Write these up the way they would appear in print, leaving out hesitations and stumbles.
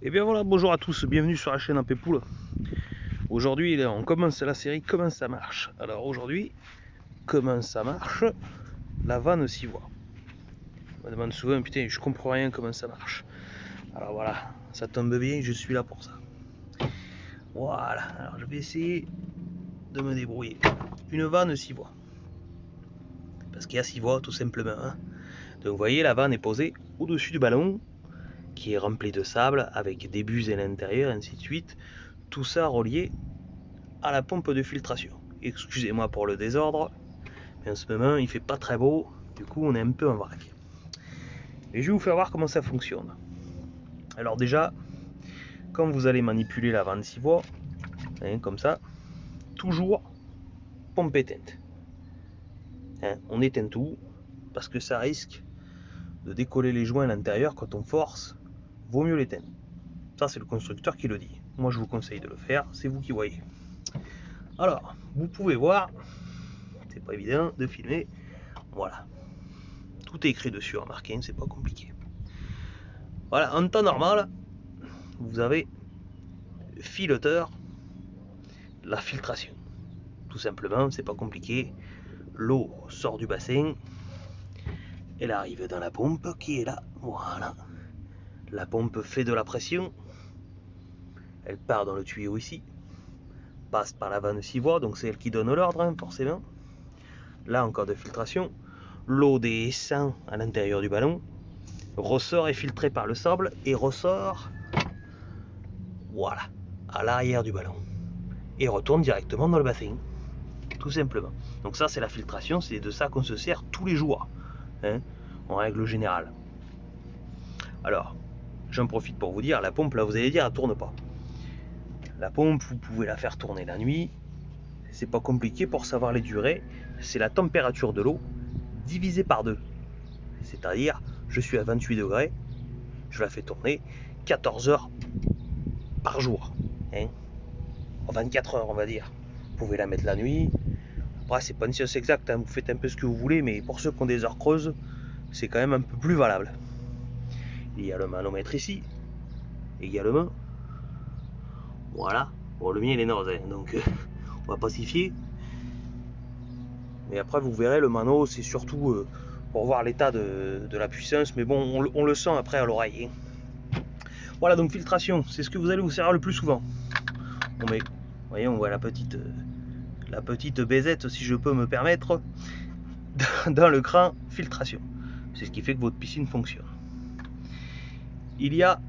Et bien voilà, bonjour à tous, bienvenue sur la chaîne Poule. Aujourd'hui, on commence la série Comment ça marche. Alors aujourd'hui, comment ça marche? La vanne s'y voit. On me demande souvent, putain, je comprends rien comment ça marche. Alors voilà, ça tombe bien, je suis là pour ça. Voilà, alors je vais essayer de me débrouiller. Une vanne s'y voit. Parce qu'il y a s'y voit tout simplement. Hein. Donc vous voyez, la vanne est posée au-dessus du ballon, qui est rempli de sable, avec des buses à l'intérieur, ainsi de suite. Tout ça relié à la pompe de filtration. Excusez-moi pour le désordre, mais en ce moment il fait pas très beau, du coup on est un peu en vrac. Et je vais vous faire voir comment ça fonctionne. Alors déjà, quand vous allez manipuler la vanne 6 voies, hein, comme ça, toujours pompe éteinte. Hein, on éteint tout, parce que ça risque de décoller les joints à l'intérieur quand on force, vaut mieux l'éteindre. Ça c'est le constructeur qui le dit. Moi je vous conseille de le faire, c'est vous qui voyez. Alors, vous pouvez voir, c'est pas évident de filmer, voilà. Tout est écrit dessus, remarquez, c'est pas compliqué. Voilà, en temps normal, vous avez fileteur, la filtration. Tout simplement, c'est pas compliqué. L'eau sort du bassin, elle arrive dans la pompe qui est là. Voilà. La pompe fait de la pression, elle part dans le tuyau ici, passe par la vanne 6 voies, donc c'est elle qui donne l'ordre, hein, forcément. Là, en cas de filtration, l'eau descend à l'intérieur du ballon, ressort, est filtrée par le sable et ressort, voilà, à l'arrière du ballon et retourne directement dans le bassin, tout simplement. Donc ça c'est la filtration, c'est de ça qu'on se sert tous les jours, hein, en règle générale. Alors, j'en profite pour vous dire, la pompe là vous allez dire elle tourne pas. La pompe vous pouvez la faire tourner la nuit, c'est pas compliqué pour savoir les durées, c'est la température de l'eau divisée par 2. C'est-à-dire, je suis à 28 degrés, je la fais tourner 14 heures par jour, hein, en 24 heures on va dire. Vous pouvez la mettre la nuit. Après, c'est pas une science exacte, hein, vous faites un peu ce que vous voulez, mais pour ceux qui ont des heures creuses, c'est quand même un peu plus valable. Il y a le manomètre ici, également. Voilà. Bon, le mien il est naze, hein, donc on va pas s'y fier. Mais après, vous verrez, le mano, c'est surtout pour voir l'état de la puissance, mais bon, on le sent après à l'oreille. Hein. Voilà, donc filtration, c'est ce que vous allez vous servir le plus souvent. On met, vous voyez, on voit la petite baisette, si je peux me permettre, dans le cran filtration. C'est ce qui fait que votre piscine fonctionne. Il y a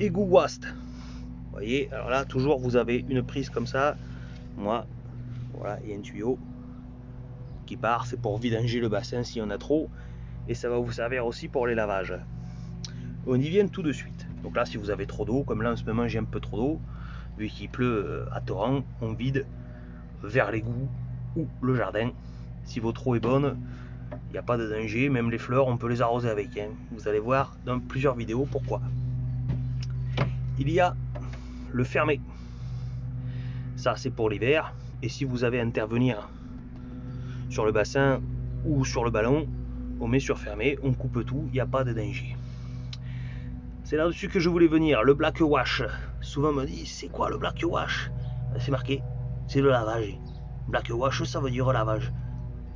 égout waste. Vous voyez, alors là, toujours vous avez une prise comme ça. Moi, voilà, il y a un tuyau qui part, c'est pour vidanger le bassin s'il y en a trop. Et ça va vous servir aussi pour les lavages. On y vient tout de suite. Donc là, si vous avez trop d'eau, comme là en ce moment j'ai un peu trop d'eau, vu qu'il pleut à torrent, on vide vers l'égout ou le jardin. Si votre eau est bonne, il n'y a pas de danger, même les fleurs, on peut les arroser avec. Hein. Vous allez voir dans plusieurs vidéos pourquoi. Il y a le fermé. Ça, c'est pour l'hiver. Et si vous avez à intervenir sur le bassin ou sur le ballon, on met sur fermé, on coupe tout, il n'y a pas de danger. C'est là-dessus que je voulais venir, le black wash. Souvent on me dit, c'est quoi le black wash? C'est marqué, c'est le lavage. Black wash, ça veut dire lavage.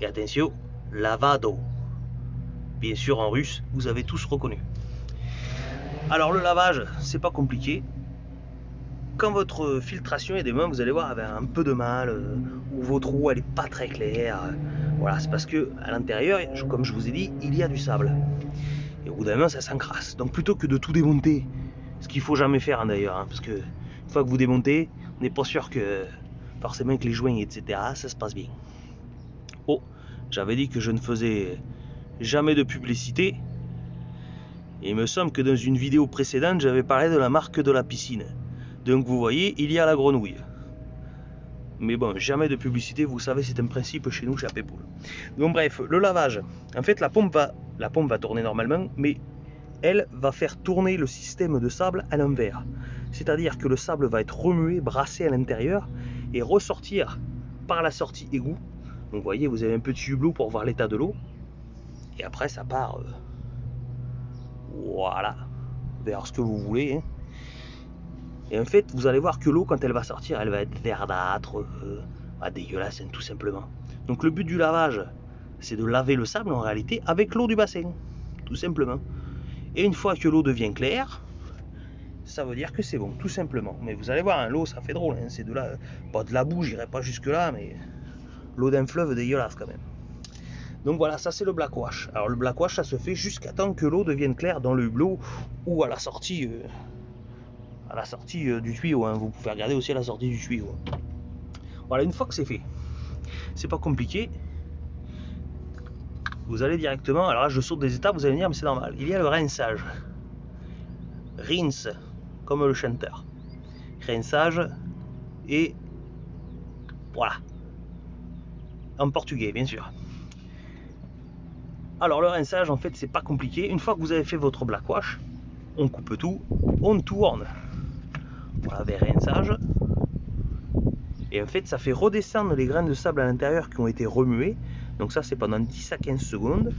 Et attention, lavado. Bien sûr, en russe, vous avez tous reconnu. Alors le lavage, c'est pas compliqué. Quand votre filtration est des mains, vous allez voir avec un peu de mal, ou votre eau elle est pas très claire. Voilà, c'est parce que à l'intérieur, comme je vous ai dit, il y a du sable. Et au bout d'un moment, ça s'encrasse. Donc plutôt que de tout démonter, ce qu'il faut jamais faire hein, d'ailleurs, hein, parce que une fois que vous démontez, on n'est pas sûr que forcément que les joints, etc., ça se passe bien. Oh, j'avais dit que je ne faisais jamais de publicité. Et il me semble que dans une vidéo précédente, j'avais parlé de la marque de la piscine. Donc vous voyez, il y a la grenouille. Mais bon, jamais de publicité, vous savez, c'est un principe chez nous, chez Poule. Donc bref, le lavage. En fait, la pompe va tourner normalement, mais elle va faire tourner le système de sable à l'envers. C'est-à-dire que le sable va être remué, brassé à l'intérieur et ressortir par la sortie égout. Donc vous voyez, vous avez un petit hublot pour voir l'état de l'eau. Et après, ça part, voilà, vers ce que vous voulez. Hein. Et en fait, vous allez voir que l'eau, quand elle va sortir, elle va être verdâtre, dégueulasse, hein, tout simplement. Donc le but du lavage, c'est de laver le sable en réalité avec l'eau du bassin, tout simplement. Et une fois que l'eau devient claire, ça veut dire que c'est bon, tout simplement. Mais vous allez voir, hein, l'eau, ça fait drôle, hein, c'est de la, pas de la boue, j'irai pas jusque là, mais l'eau d'un fleuve dégueulasse quand même. Donc voilà, ça c'est le blackwash. Alors le blackwash, ça se fait jusqu'à temps que l'eau devienne claire dans le hublot ou à la sortie du tuyau. Hein. Vous pouvez regarder aussi à la sortie du tuyau. Voilà, une fois que c'est fait, c'est pas compliqué. Vous allez directement, alors là je saute des étapes, vous allez me dire, mais c'est normal. Il y a le rinçage. Rinse, comme le chanteur. Rinçage et voilà. En portugais, bien sûr. Alors le rinçage, en fait, c'est pas compliqué. Une fois que vous avez fait votre blackwash, on coupe tout, on tourne. Voilà, vers rinçage. Et en fait, ça fait redescendre les grains de sable à l'intérieur qui ont été remués. Donc ça, c'est pendant 10 à 15 secondes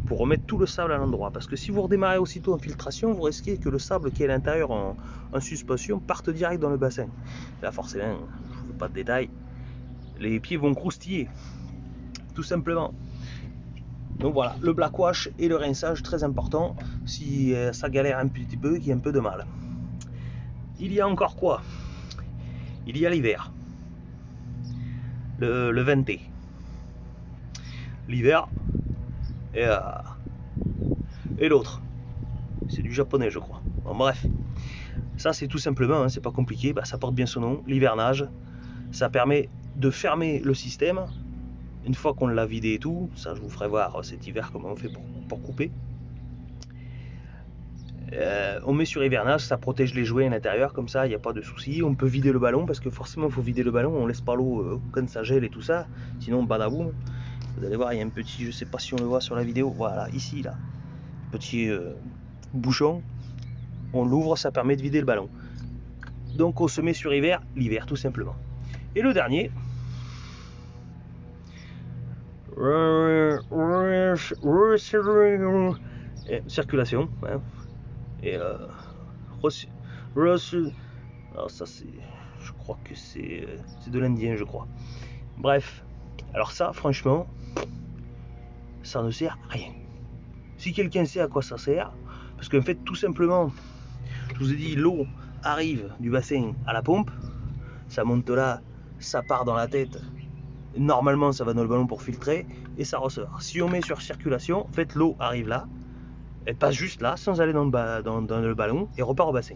pour remettre tout le sable à l'endroit. Parce que si vous redémarrez aussitôt en filtration, vous risquez que le sable qui est à l'intérieur en suspension parte direct dans le bassin. Là, forcément, je ne veux pas de détails, les pieds vont croustiller, tout simplement. Donc voilà, le blackwash et le rinçage, très important. Si ça galère un petit peu, qu'il y a un peu de mal. Il y a encore quoi? Il y a l'hiver. Le venté. L'hiver. Et l'autre. C'est du japonais, je crois. Bon, bref. Ça, c'est tout simplement, hein, c'est pas compliqué. Bah, ça porte bien son nom. L'hivernage. Ça permet de fermer le système. Une fois qu'on l'a vidé et tout, ça je vous ferai voir cet hiver comment on fait pour couper. On met sur hivernage, ça protège les jouets à l'intérieur, comme ça il n'y a pas de souci. On peut vider le ballon parce que forcément il faut vider le ballon, on laisse pas l'eau quand ça gèle et tout ça, sinon badaboum. Vous allez voir, il y a un petit, je sais pas si on le voit sur la vidéo, voilà, ici là, petit bouchon, on l'ouvre, ça permet de vider le ballon. Donc on se met sur l'hiver tout simplement. Et le dernier, circulation, hein. Et alors ça c'est, je crois que c'est de l'indien, je crois. Bref, alors ça franchement, ça ne sert à rien. Si quelqu'un sait à quoi ça sert, parce qu'en fait tout simplement, je vous ai dit, l'eau arrive du bassin à la pompe, ça monte là, ça part dans la tête. Normalement ça va dans le ballon pour filtrer et ça ressort. Si on met sur circulation, en fait l'eau arrive là, elle passe juste là sans aller dans le ballon et repart au bassin.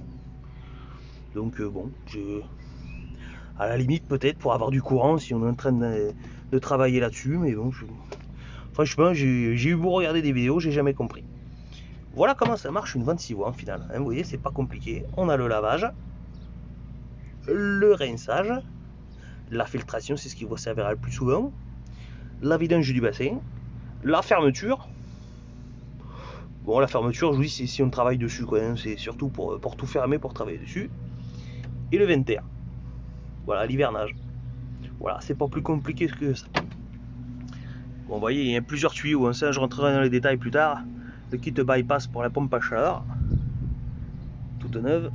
Donc bon, à la limite peut-être pour avoir du courant si on est en train de travailler là-dessus, mais bon, franchement j'ai eu beau regarder des vidéos, j'ai jamais compris. Voilà comment ça marche une 26 voies en finale, hein, vous voyez, c'est pas compliqué. On a le lavage, le rinçage, la filtration, c'est ce qui va servir le plus souvent, la vidange du bassin, la fermeture. Bon, la fermeture, je vous dis, c'est si on travaille dessus, quoi, hein, c'est surtout pour tout fermer, pour travailler dessus. Et le venter. Voilà, l'hivernage. Voilà, c'est pas plus compliqué que ça. Bon, vous voyez, il y a plusieurs tuyaux, hein, ça je rentrerai dans les détails plus tard. Le kit bypass pour la pompe à chaleur, toute neuve.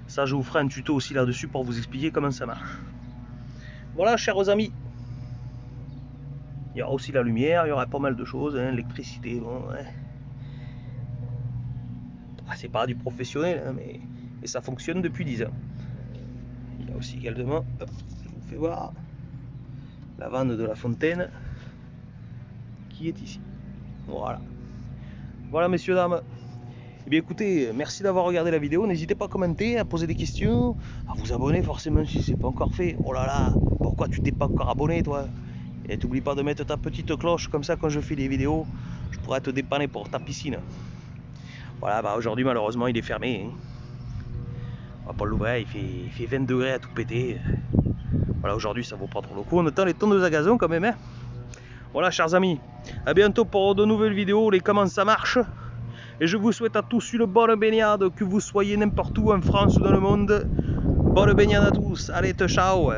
Ça, je vous ferai un tuto aussi là-dessus pour vous expliquer comment ça marche. Voilà, chers amis. Il y aura aussi la lumière, il y aura pas mal de choses, hein, l'électricité, bon, ouais. C'est pas du professionnel, hein, mais ça fonctionne depuis 10 ans. Il y a aussi également, hop, je vous fais voir, la vanne de la fontaine qui est ici. Voilà. Voilà, messieurs, dames. Eh bien écoutez, merci d'avoir regardé la vidéo, n'hésitez pas à commenter, à poser des questions, à vous abonner forcément si c'est pas encore fait. Oh là là, pourquoi tu t'es pas encore abonné toi? Et n'oublie pas de mettre ta petite cloche, comme ça quand je fais des vidéos, je pourrai te dépanner pour ta piscine. Voilà, bah aujourd'hui malheureusement il est fermé. Hein. On va pas l'ouvrir, il fait 20 degrés à tout péter. Voilà, aujourd'hui ça vaut pas trop le coup, on attend les tondeuses à gazon quand même. Hein. Voilà, chers amis, à bientôt pour de nouvelles vidéos, les comment ça marche. Et je vous souhaite à tous une bonne baignade, que vous soyez n'importe où en France ou dans le monde. Bonne baignade à tous, allez, ciao.